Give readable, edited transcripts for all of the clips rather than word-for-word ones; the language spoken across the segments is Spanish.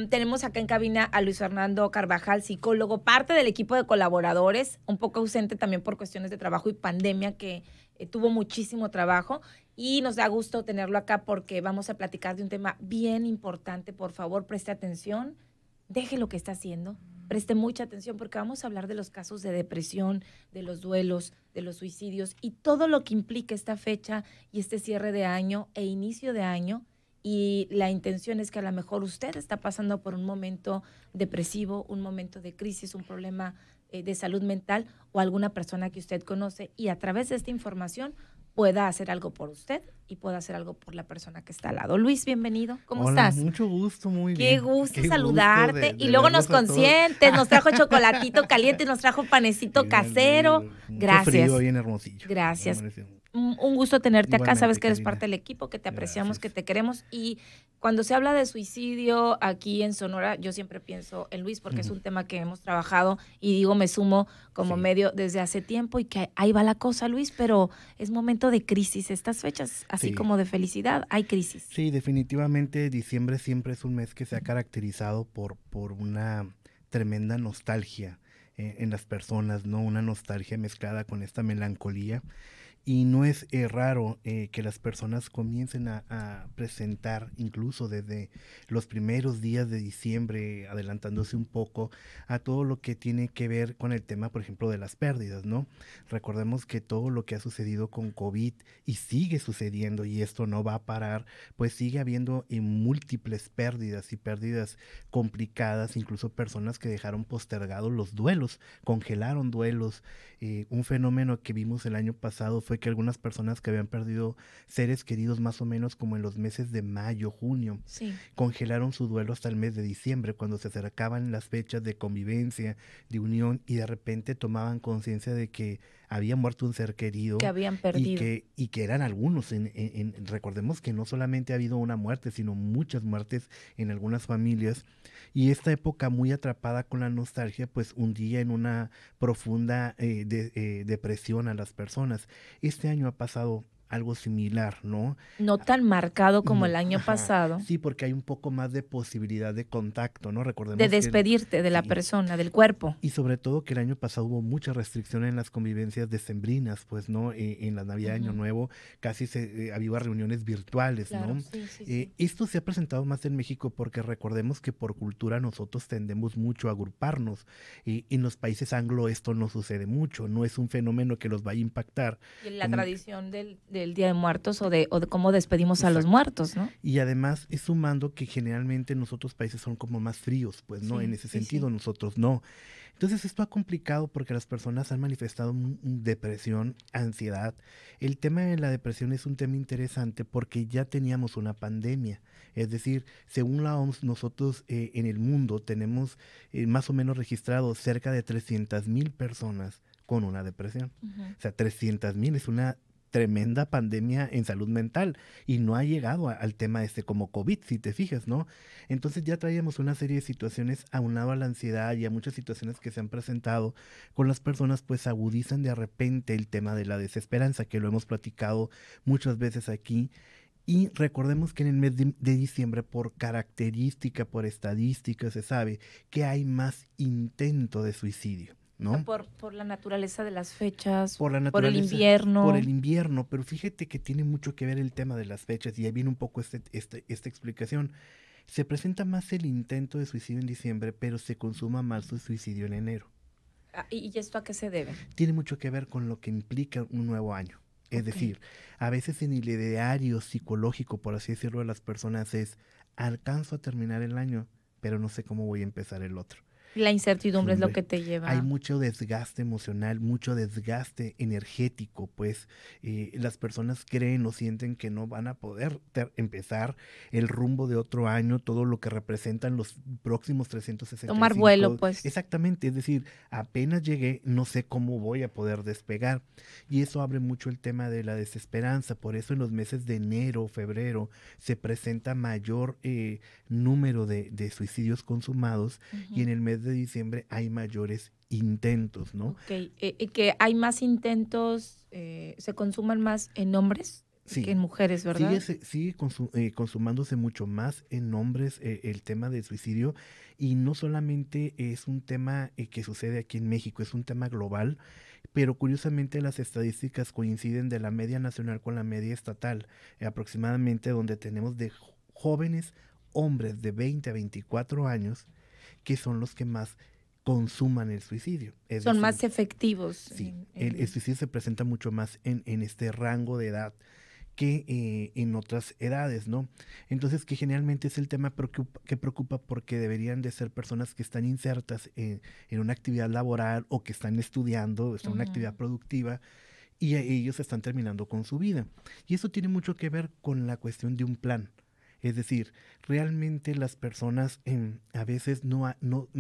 Tenemos acá en cabina a Luis Fernando Carvajal, psicólogo, parte del equipo de colaboradores, un poco ausente también por cuestiones de trabajo y pandemia, que tuvo muchísimo trabajo, y nos da gusto tenerlo acá porque vamos a platicar de un tema bien importante. Por favor, preste atención, deje lo que está haciendo, preste mucha atención porque vamos a hablar de los casos de depresión, de los duelos, de los suicidios y todo lo que implica esta fecha y este cierre de año e inicio de año. Y la intención es que a lo mejor usted está pasando por un momento depresivo, un momento de crisis, un problema de salud mental o alguna persona que usted conoce, y a través de esta información pueda hacer algo por usted y pueda hacer algo por la persona que está al lado. Luis, bienvenido. ¿Cómo Hola, estás? mucho gusto, muy Qué bien. gusto Qué saludarte. gusto Y luego nos verlos a todos. consientes, nos trajo chocolatito caliente, nos trajo panecito casero. Mucho Gracias. frío ahí en Hermosillo. Gracias. Amaneció. Un gusto tenerte acá, sabes Igualmente, que eres Karina. parte del equipo, que te apreciamos, que Gracias. te queremos. Y cuando se habla de suicidio aquí en Sonora, yo siempre pienso en Luis, porque es un tema que hemos trabajado y digo, me sumo como Sí. medio desde hace tiempo, y que ahí va la cosa, Luis, pero es momento de crisis. Estas fechas, así Sí. como de felicidad, hay crisis. Sí, definitivamente diciembre siempre es un mes que se ha caracterizado por una tremenda nostalgia en las personas, ¿no? Una nostalgia mezclada con esta melancolía. Y no es raro que las personas comiencen a presentar, incluso desde los primeros días de diciembre, adelantándose un poco a todo lo que tiene que ver con el tema, por ejemplo, de las pérdidas, ¿no? Recordemos que todo lo que ha sucedido con COVID y sigue sucediendo, y esto no va a parar, pues sigue habiendo múltiples pérdidas y pérdidas complicadas, incluso personas que dejaron postergados los duelos, congelaron duelos. Un fenómeno que vimos el año pasado fue que algunas personas que habían perdido seres queridos más o menos como en los meses de mayo, junio, Sí. congelaron su duelo hasta el mes de diciembre, cuando se acercaban las fechas de convivencia, de unión, y de repente tomaban conciencia de que había muerto un ser querido Que habían y perdido. que eran algunos. Recordemos que no solamente ha habido una muerte, sino muchas muertes en algunas familias, y esta época muy atrapada con la nostalgia, pues hundía en una profunda depresión a las personas. Este año ha pasado algo similar, ¿no? No tan marcado como No, el año ajá, pasado, sí, porque hay un poco más de posibilidad de contacto, ¿no? de Recordemos que despedirte de la sí, persona, del cuerpo. y sobre todo que el año pasado hubo mucha restricción en las convivencias decembrinas, pues, ¿no? En la Navidad, Año Ujú. Nuevo, casi había reuniones virtuales, Claro, ¿no? sí, sí, sí. Esto se ha presentado más en México porque recordemos que por cultura nosotros tendemos mucho a agruparnos, y en los países anglo esto no sucede mucho, no es un fenómeno que los vaya a impactar. Y la Como- tradición del Día de Muertos o de cómo despedimos a los Exacto. muertos, ¿no? Y además es sumando que generalmente en los otros países son como más fríos, pues no, Sí, en ese sí, sentido sí. nosotros no. Entonces esto ha complicado porque las personas han manifestado depresión, ansiedad. El tema de la depresión es un tema interesante porque ya teníamos una pandemia. Es decir, según la OMS, nosotros en el mundo tenemos más o menos registrados cerca de 300,000 personas con una depresión. Ujú. O sea, 300,000 es una tremenda pandemia en salud mental, y no ha llegado al tema como COVID, si te fijas, ¿no? Entonces ya traíamos una serie de situaciones aunado a la ansiedad y a muchas situaciones que se han presentado con las personas, pues agudizan de repente el tema de la desesperanza, que lo hemos platicado muchas veces aquí. Y recordemos que en el mes de diciembre, por característica, por estadística, se sabe que hay más intento de suicidio, O sea, ¿no? por la naturaleza de las fechas, Por la por el naturaleza, por invierno. el invierno, pero fíjate que tiene mucho que ver el tema de las fechas, y ahí viene un poco esta explicación. Se presenta más el intento de suicidio en diciembre, pero se consuma más su suicidio en enero. ¿Y esto a qué se debe? Tiene mucho que ver con lo que implica un nuevo año. Es Ok. decir, a veces en el ideario psicológico, por así decirlo, de las personas es: alcanzo a terminar el año, pero no sé cómo voy a empezar el otro. La incertidumbre es lo Hombre, que te hay lleva. mucho desgaste emocional, mucho desgaste energético, pues las personas creen o sienten que no van a poder empezar el rumbo de otro año, todo lo que representan los próximos 365. Tomar vuelo, pues. Exactamente, es decir, apenas llegué, no sé cómo voy a poder despegar. Y eso abre mucho el tema de la desesperanza. Por eso en los meses de enero, febrero, se presenta mayor número de suicidios consumados, Ujú. y en el mes de diciembre hay mayores intentos, ¿no? Ok, que hay más intentos, se consuman más en hombres Sí, que en mujeres, ¿verdad? sigue consumándose mucho más en hombres el tema del suicidio, y no solamente es un tema que sucede aquí en México, es un tema global, pero curiosamente las estadísticas coinciden de la media nacional con la media estatal, aproximadamente, donde tenemos de jóvenes hombres de 20 a 24 años que son los que más consuman el suicidio. Es Son decir, más efectivos. sí, el suicidio se presenta mucho más en este rango de edad que en otras edades, ¿no? Entonces, que generalmente es el tema que preocupa, porque deberían de ser personas que están insertas en una actividad laboral, o que están estudiando, están en una actividad productiva, y ellos están terminando con su vida. Y eso tiene mucho que ver con la cuestión de un plan. Es decir, realmente las personas a veces no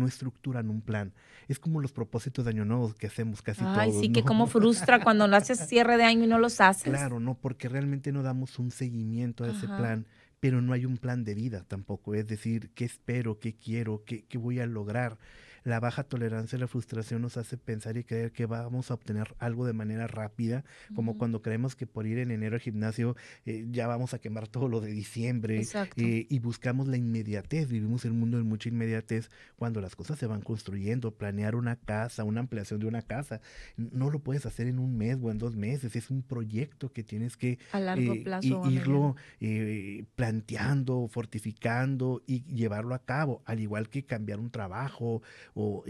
estructuran un plan. Es como los propósitos de Año Nuevo que hacemos casi Ay, todos, sí, que ¿no? cómo frustra cuando no haces cierre de año y no los haces. Claro, no, porque realmente no damos un seguimiento a ese Ajá. plan, pero no hay un plan de vida tampoco. Es decir, qué espero, qué quiero, qué voy a lograr. La baja tolerancia a la frustración nos hace pensar y creer que vamos a obtener algo de manera rápida, como Ujú. cuando creemos que por ir en enero al gimnasio ya vamos a quemar todo lo de diciembre, Exacto. y buscamos la inmediatez. Vivimos en un mundo de mucha inmediatez, cuando las cosas se van construyendo. Planear una casa, una ampliación de una casa, no lo puedes hacer en un mes o en 2 meses. Es un proyecto que tienes que A largo plazo o a mediano. irlo planteando, fortificando y llevarlo a cabo, al igual que cambiar un trabajo, o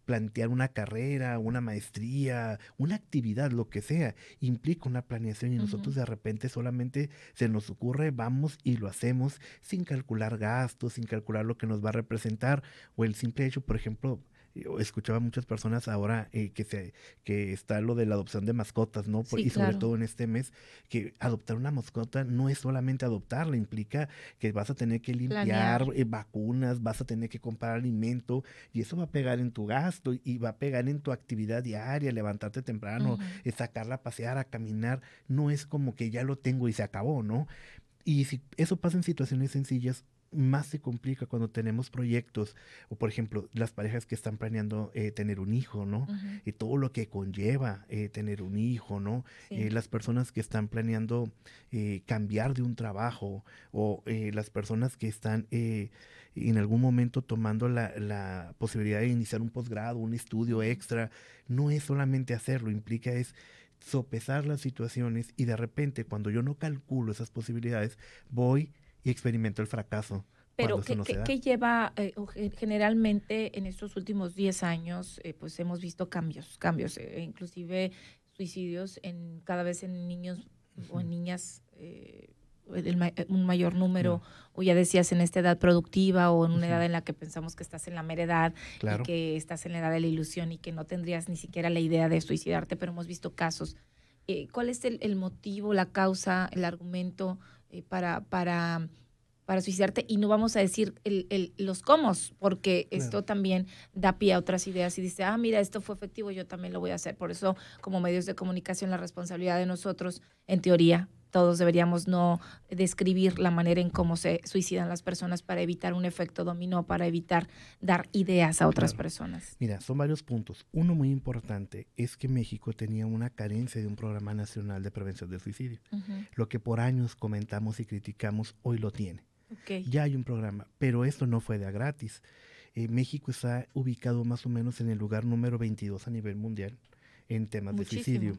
plantear una carrera, una maestría, una actividad, lo que sea, implica una planeación, y nosotros Ujú. de repente solamente se nos ocurre, vamos y lo hacemos sin calcular gastos, sin calcular lo que nos va a representar, o el simple hecho, por ejemplo, yo escuchaba a muchas personas ahora que está lo de la adopción de mascotas, ¿no? Sí, Y sobre claro. todo en este mes, que adoptar una mascota no es solamente adoptarla, implica que vas a tener que limpiar Planear. vacunas, vas a tener que comprar alimento, y eso va a pegar en tu gasto y va a pegar en tu actividad diaria, levantarte temprano, Ujú. sacarla a pasear, a caminar. No es como que ya lo tengo y se acabó, ¿no? Y si eso pasa en situaciones sencillas, más se complica cuando tenemos proyectos, o por ejemplo, las parejas que están planeando tener un hijo, ¿no? Ujú. Y todo lo que conlleva tener un hijo, ¿no? Sí. Las personas que están planeando cambiar de un trabajo, o las personas que están en algún momento tomando la posibilidad de iniciar un posgrado, un estudio Ujú. extra. No es solamente hacerlo, implica es sopesar las situaciones, y de repente, cuando yo no calculo esas posibilidades, voy y experimento el fracaso cuando Pero, eso no se da. qué lleva, generalmente en estos últimos 10 años, pues hemos visto cambios, inclusive suicidios cada vez en niños o Ujú. en niñas, un mayor número, Claro, o ya decías, en esta edad productiva o en una ujú, edad en la que pensamos que estás en la mera edad y claro. que estás en la edad de la ilusión y que no tendrías ni siquiera la idea de suicidarte, pero hemos visto casos. ¿Cuál es el motivo, la causa, el argumento para suicidarte? Y no vamos a decir los cómo, porque Claro. esto también da pie a otras ideas y dice, mira, esto fue efectivo, yo también lo voy a hacer. Por eso, como medios de comunicación, la responsabilidad de nosotros, en teoría, todos deberíamos no describir la manera en cómo se suicidan las personas para evitar un efecto dominó, para evitar dar ideas a otras Claro. personas. Mira, son varios puntos. Uno muy importante es que México tenía una carencia de un programa nacional de prevención del suicidio. Ujú. Lo que por años comentamos y criticamos, hoy lo tiene. Ok. Ya hay un programa, pero esto no fue de a gratis. México está ubicado más o menos en el lugar número 22 a nivel mundial en temas de Muchísimo. suicidio.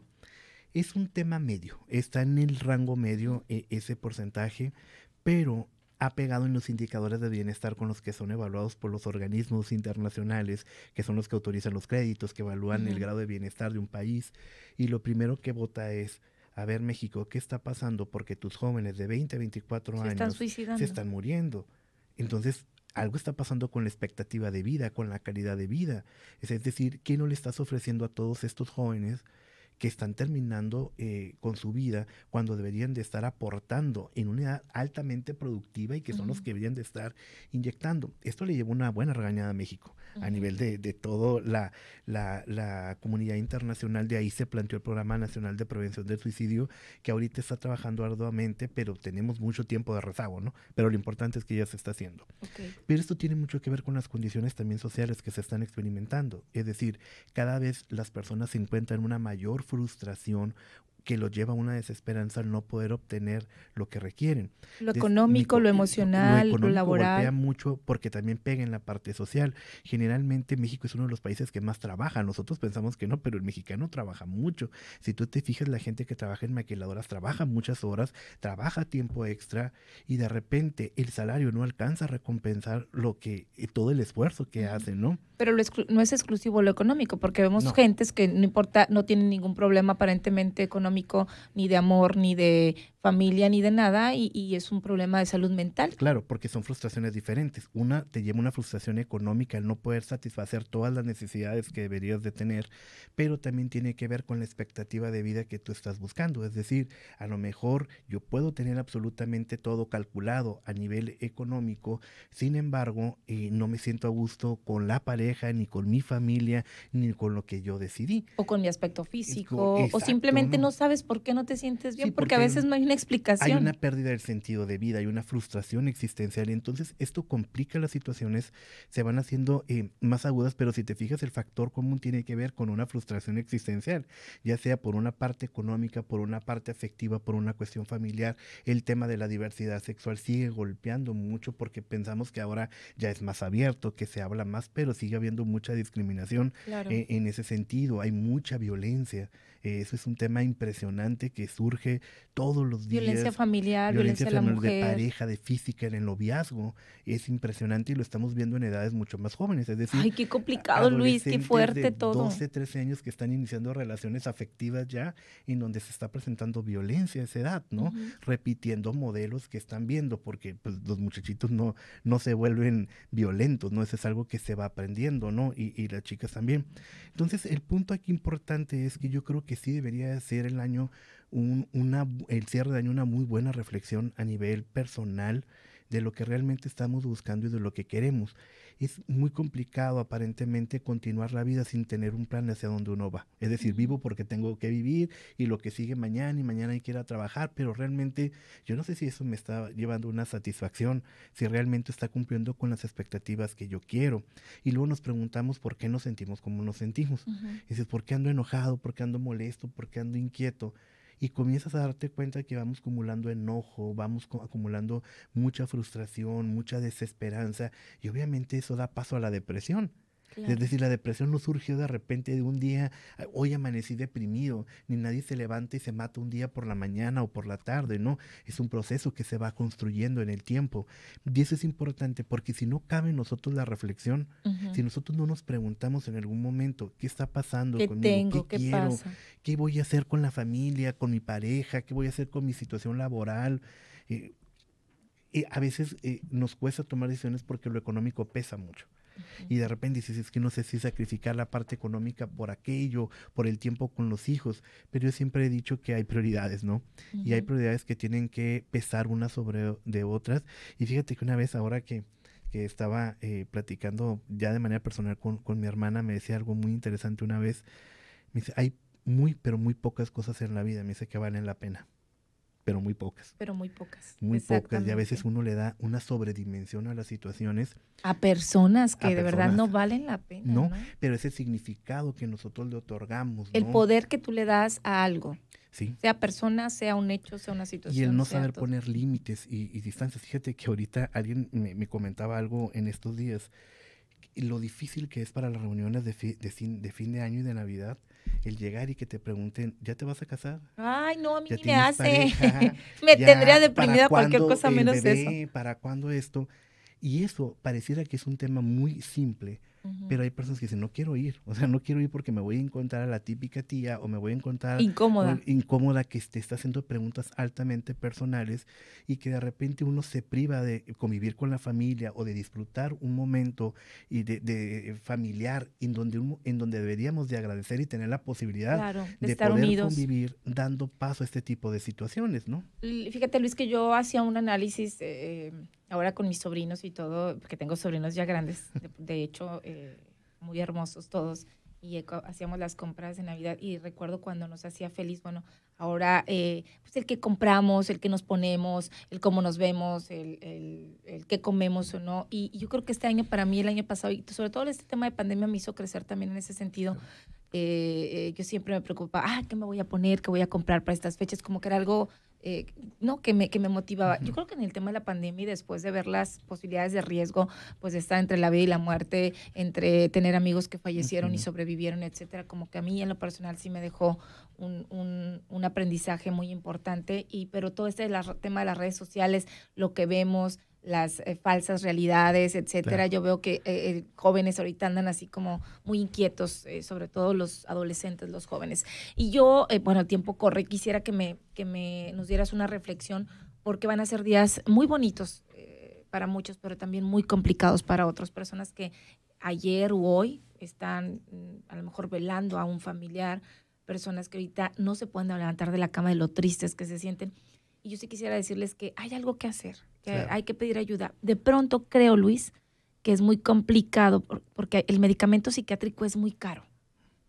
Es un tema medio, está en el rango medio ese porcentaje, pero ha pegado en los indicadores de bienestar con los que son evaluados por los organismos internacionales, que son los que autorizan los créditos, que evalúan el Ujú. grado de bienestar de un país. Y lo primero que vota es, a ver, México, ¿qué está pasando? Porque tus jóvenes de 20 a 24 Se están años se suicidando. están muriendo. Entonces, algo está pasando con la expectativa de vida, con la calidad de vida. Es decir, ¿qué no le estás ofreciendo a todos estos jóvenes que están terminando con su vida, cuando deberían de estar aportando en una edad altamente productiva, y que son los Ujú. que deberían de estar inyectando? Esto le llevó una buena regañada a México a Ujú. nivel de toda la comunidad internacional. De ahí se planteó el Programa Nacional de Prevención del Suicidio, que ahorita está trabajando arduamente, pero tenemos mucho tiempo de rezago, ¿no? Pero lo importante es que ya se está haciendo. Ok. Pero esto tiene mucho que ver con las condiciones también sociales que se están experimentando. Es decir, cada vez las personas se encuentran una mayor frustración que los lleva a una desesperanza al no poder obtener lo que requieren. Lo económico, lo emocional, lo laboral. Golpea mucho porque también pega en la parte social. Generalmente México es uno de los países que más trabaja. Nosotros pensamos que no, pero el mexicano trabaja mucho. Si tú te fijas, la gente que trabaja en maquiladoras trabaja muchas horas, trabaja tiempo extra y de repente el salario no alcanza a recompensar todo el esfuerzo que hacen, ¿no? Pero no es exclusivo lo económico, porque vemos gentes que no importa, no tienen ningún problema aparentemente económico, ni de amor, ni de familia, ni de nada, y es un problema de salud mental. Claro, porque son frustraciones diferentes. Una te lleva una frustración económica al no poder satisfacer todas las necesidades que deberías de tener, pero también tiene que ver con la expectativa de vida que tú estás buscando. Es decir, a lo mejor yo puedo tener absolutamente todo calculado a nivel económico, sin embargo, no me siento a gusto con la pareja, ni con mi familia, ni con lo que yo decidí. O con mi aspecto físico, exacto, o simplemente no sabes por qué no te sientes bien, porque a veces no hay una explicación. Hay una pérdida del sentido de vida, hay una frustración existencial, y entonces esto complica las situaciones, se van haciendo más agudas, pero si te fijas, el factor común tiene que ver con una frustración existencial, ya sea por una parte económica, por una parte afectiva, por una cuestión familiar. El tema de la diversidad sexual sigue golpeando mucho porque pensamos que ahora ya es más abierto, que se habla más, pero sigue habiendo mucha discriminación. Claro. En ese sentido, hay mucha violencia. Eso es un tema impresionante que surge todos los días. Violencia familiar, violencia de la mujer. De pareja, de física, en el noviazgo. Es impresionante y lo estamos viendo en edades mucho más jóvenes. Es decir, ay, qué complicado, Luis, qué fuerte de todo. 12, 13 años que están iniciando relaciones afectivas ya, en donde se está presentando violencia a esa edad, ¿no? Repitiendo modelos que están viendo, porque pues, los muchachitos no se vuelven violentos, ¿no? Eso es algo que se va aprendiendo, ¿no? Y las chicas también. Entonces, el punto aquí importante es que yo creo que sí debería ser el año el cierre de año una muy buena reflexión a nivel personal de lo que realmente estamos buscando y de lo que queremos. Es muy complicado aparentemente continuar la vida sin tener un plan hacia donde uno va. Es decir, vivo porque tengo que vivir y lo que sigue mañana y mañana hay que ir a trabajar, pero realmente yo no sé si eso me está llevando una satisfacción, si realmente está cumpliendo con las expectativas que yo quiero. Y luego nos preguntamos por qué nos sentimos como nos sentimos. Y dices, ¿por qué ando enojado? ¿Por qué ando molesto? ¿Por qué ando inquieto? Y comienzas a darte cuenta que vamos acumulando enojo, vamos acumulando mucha frustración, mucha desesperanza, y obviamente eso da paso a la depresión. Claro. Es decir, la depresión no surgió de repente de un día, hoy amanecí deprimido, ni nadie se levanta y se mata un día por la mañana o por la tarde, no, es un proceso que se va construyendo en el tiempo. Y eso es importante porque si no cabe en nosotros la reflexión, si nosotros no nos preguntamos en algún momento qué está pasando conmigo, qué quiero, pasa, qué voy a hacer con la familia, con mi pareja, qué voy a hacer con mi situación laboral, a veces nos cuesta tomar decisiones porque lo económico pesa mucho. Y de repente dices, es que no sé si sacrificar la parte económica por aquello, por el tiempo con los hijos, pero yo siempre he dicho que hay prioridades, ¿no? Y hay prioridades que tienen que pesar unas sobre de otras. Y fíjate que una vez ahora que estaba platicando ya de manera personal con mi hermana, me decía algo muy interesante una vez. Me dice, hay pero muy pocas cosas en la vida, me dice, que valen la pena. Pero muy pocas. Pero muy pocas. Muy pocas, y a veces uno le da una sobredimensión a las situaciones. A personas que de verdad no valen la pena. No, pero ese significado que nosotros le otorgamos. El poder que tú le das a algo. Sí. Sea persona, sea un hecho, sea una situación. Y el no saber poner límites y distancias. Fíjate que ahorita alguien me comentaba algo en estos días. Lo difícil que es para las reuniones de fin de año y de Navidad, el llegar y que te pregunten, ¿ya te vas a casar? Ay, no, a mí ni me hace. Pareja, me tendría deprimida cualquier cosa menos bebé, eso. ¿Para cuándo esto? Y eso pareciera que es un tema muy simple, pero hay personas que dicen, no quiero ir, o sea, no quiero ir porque me voy a encontrar a la típica tía o me voy a encontrar incómoda que te está haciendo preguntas altamente personales y que de repente uno se priva de convivir con la familia o de disfrutar un momento y de familiar en donde deberíamos de agradecer y tener la posibilidad de estar poder unidos, convivir dando paso a este tipo de situaciones, ¿no? Fíjate, Luis, que yo hacía un análisis ahora con mis sobrinos y todo, porque tengo sobrinos ya grandes, de hecho, muy hermosos todos, y hacíamos las compras de Navidad y recuerdo cuando nos hacía feliz, bueno, ahora pues el que compramos, el que nos ponemos, el cómo nos vemos, el qué comemos o no, y yo creo que este año para mí, el año pasado, y sobre todo este tema de pandemia me hizo crecer también en ese sentido, yo siempre me preocupaba, ¿qué me voy a poner? ¿Qué voy a comprar para estas fechas? Como que era algo, no, que me motivaba. Yo creo que en el tema de la pandemia y después de ver las posibilidades de riesgo, pues de estar entre la vida y la muerte, entre tener amigos que fallecieron y sobrevivieron, etcétera, como que a mí en lo personal sí me dejó un aprendizaje muy importante, pero todo este tema de las redes sociales, lo que vemos, las falsas realidades, etcétera. Claro. Yo veo que jóvenes ahorita andan así como muy inquietos, sobre todo los adolescentes, los jóvenes. Y yo, bueno, el tiempo corre, quisiera que nos dieras una reflexión, porque van a ser días muy bonitos para muchos, pero también muy complicados para otras personas que ayer u hoy están a lo mejor velando a un familiar, personas que ahorita no se pueden levantar de la cama de lo tristes que se sienten. Y yo sí quisiera decirles que hay algo que hacer, que hay que pedir ayuda. De pronto creo, Luis, que es muy complicado porque el medicamento psiquiátrico es muy caro.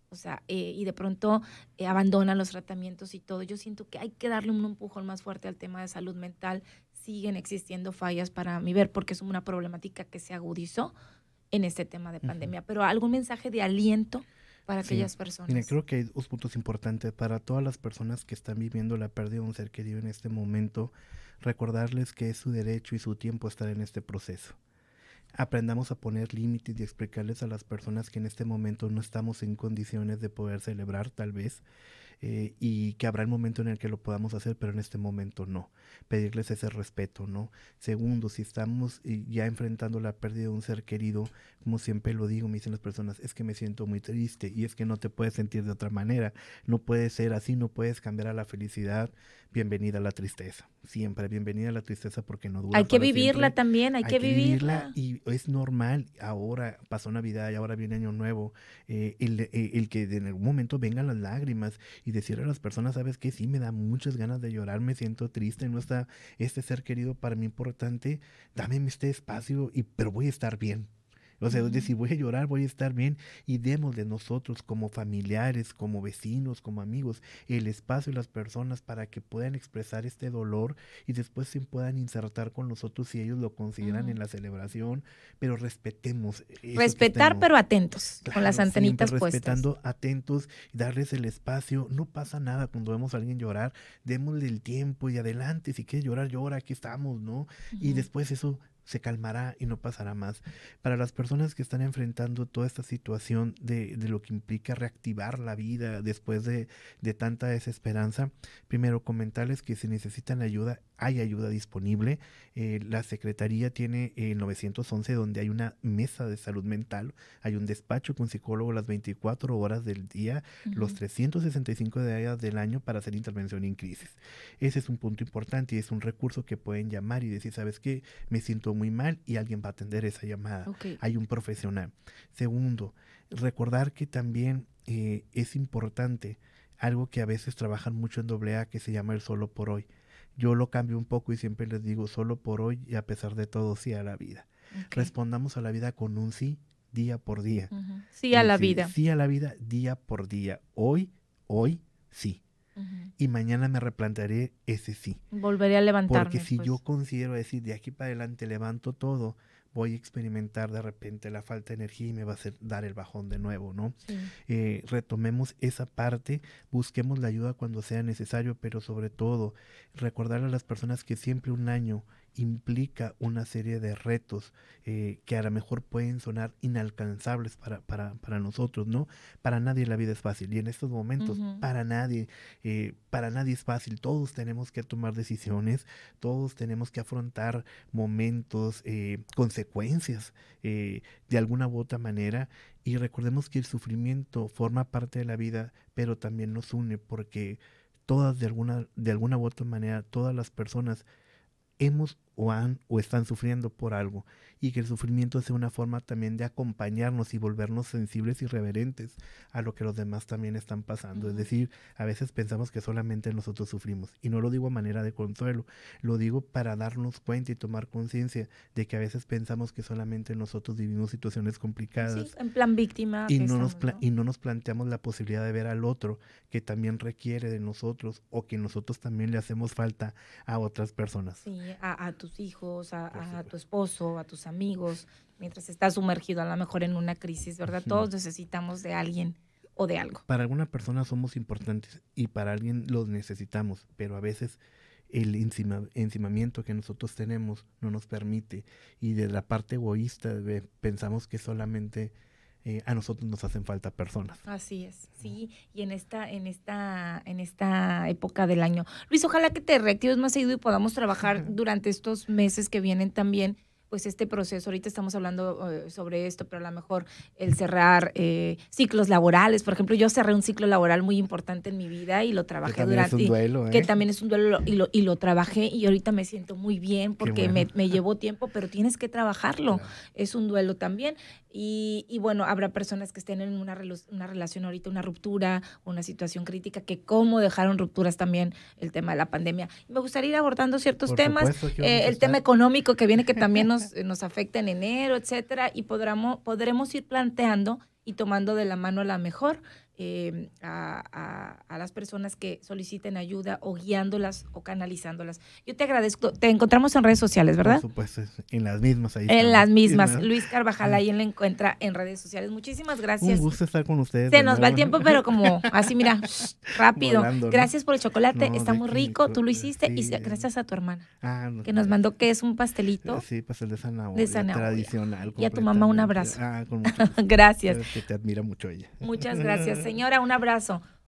O sea, y de pronto abandonan los tratamientos y todo. Yo siento que hay que darle un empujón más fuerte al tema de salud mental. Siguen existiendo fallas para mi ver, porque es una problemática que se agudizó en este tema de pandemia. Pero algún mensaje de aliento para aquellas personas. Mira, creo que hay dos puntos importantes para todas las personas que están viviendo la pérdida de un ser querido en este momento. Recordarles que es su derecho y su tiempo estar en este proceso. Aprendamos a poner límites y explicarles a las personas que en este momento no estamos en condiciones de poder celebrar, tal vez, y que habrá el momento en el que lo podamos hacer, pero en este momento no. Pedirles ese respeto, ¿no? Segundo, si estamos ya enfrentando la pérdida de un ser querido, como siempre lo digo, me dicen las personas, es que me siento muy triste, y es que no te puedes sentir de otra manera, no puedes ser así, no puedes cambiar a la felicidad. Bienvenida a la tristeza, siempre bienvenida a la tristeza, porque no dura. Hay que vivirla también, hay que vivirla. Y es normal. Ahora pasó Navidad y ahora viene Año Nuevo, el que en algún momento vengan las lágrimas y decirle a las personas, ¿sabes qué? Sí, me da muchas ganas de llorar, me siento triste, no está este ser querido para mí importante, dame este espacio, pero voy a estar bien. O sea, si voy a llorar, voy a estar bien, y demos de nosotros como familiares, como vecinos, como amigos, el espacio y las personas para que puedan expresar este dolor y después se puedan insertar con nosotros si ellos lo consideran en la celebración, pero respetemos. Respetar, pero atentos, claro, con las antenitas respetando, puestas. atentos, darles el espacio. No pasa nada cuando vemos a alguien llorar, démosle el tiempo y adelante, si quieres llorar, llora, aquí estamos, ¿no? Y después eso se calmará y no pasará más. Para las personas que están enfrentando toda esta situación de lo que implica reactivar la vida después de tanta desesperanza, primero comentarles que si necesitan ayuda, hay ayuda disponible. La Secretaría tiene el 911, donde hay una mesa de salud mental, hay un despacho con psicólogo las 24 horas del día, los 365 días del año para hacer intervención en crisis. Ese es un punto importante y es un recurso que pueden llamar y decir, ¿sabes qué? Me siento muy mal, y alguien va a atender esa llamada. Hay un profesional. Segundo, recordar que también es importante algo que a veces trabajan mucho en AA, que se llama el solo por hoy. Yo lo cambio un poco y siempre les digo solo por hoy, y a pesar de todo, sí a la vida. Respondamos a la vida con un sí, día por día. Sí a la vida. Sí a la vida, día por día. Hoy, sí. Y mañana me replantearé ese sí. Volveré a levantarme. Porque si yo considero decir, de aquí para adelante levanto todo, voy a experimentar de repente la falta de energía y me va a hacer dar el bajón de nuevo, ¿no? Retomemos esa parte, busquemos la ayuda cuando sea necesario, pero sobre todo recordar a las personas que siempre un año implica una serie de retos que a lo mejor pueden sonar inalcanzables para nosotros, ¿no? Para nadie la vida es fácil, y en estos momentos para nadie es fácil. Todos tenemos que tomar decisiones, todos tenemos que afrontar momentos, consecuencias de alguna u otra manera, y recordemos que el sufrimiento forma parte de la vida, pero también nos une, porque todas de alguna u otra manera, todas las personas hemos o están sufriendo por algo, y que el sufrimiento sea una forma también de acompañarnos y volvernos sensibles y reverentes a lo que los demás también están pasando. Es decir, a veces pensamos que solamente nosotros sufrimos, y no lo digo a manera de consuelo, lo digo para darnos cuenta y tomar conciencia de que a veces pensamos que solamente nosotros vivimos situaciones complicadas. Sí, en plan víctima. Y no nos planteamos la posibilidad de ver al otro que también requiere de nosotros, o que nosotros también le hacemos falta a otras personas. Sí, a tus hijos, a tu esposo, a tus amigos, mientras estás sumergido a lo mejor en una crisis, ¿verdad? Todos necesitamos de alguien o de algo. Para alguna persona somos importantes y para alguien los necesitamos, pero a veces el encimamiento que nosotros tenemos no nos permite, y de la parte egoísta pensamos que solamente a nosotros nos hacen falta personas. Así es, sí, y en esta época del año. Luis, ojalá que te reactives más seguido y podamos trabajar durante estos meses que vienen también, pues este proceso. Ahorita estamos hablando sobre esto, pero a lo mejor el cerrar ciclos laborales. Por ejemplo, yo cerré un ciclo laboral muy importante en mi vida y lo trabajé durante. Es un duelo, que también es un duelo y lo trabajé, y ahorita me siento muy bien porque bueno. me llevó tiempo, pero tienes que trabajarlo. Claro. Es un duelo también. Y bueno, habrá personas que estén en una relación ahorita, una ruptura, una situación crítica, que cómo dejaron rupturas también el tema de la pandemia. Me gustaría ir abordando ciertos Por temas, supuesto que el tema económico que viene, que también nos afecta en enero, etcétera, y podremos ir planteando y tomando de la mano a la mejor a las personas que soliciten ayuda, o guiándolas o canalizándolas. Yo te agradezco. Te encontramos en redes sociales, ¿verdad? Por supuesto, en las mismas. Ahí en las mismas. ¿no? Luis Carvajal, ahí él la encuentra en redes sociales. Muchísimas gracias. Un gusto estar con ustedes. Se nos va el tiempo, pero como así, mira, rápido. Volando, ¿no? Gracias por el chocolate, No, está de muy qué, rico, tú lo hiciste, sí, y gracias a tu hermana, no, que nos mandó, que es un pastelito. Sí, pastel de zanahoria. Tradicional. Y a tu mamá un abrazo. Con mucho gusto. Gracias. Que te admira mucho ella. Muchas gracias, señora, un abrazo.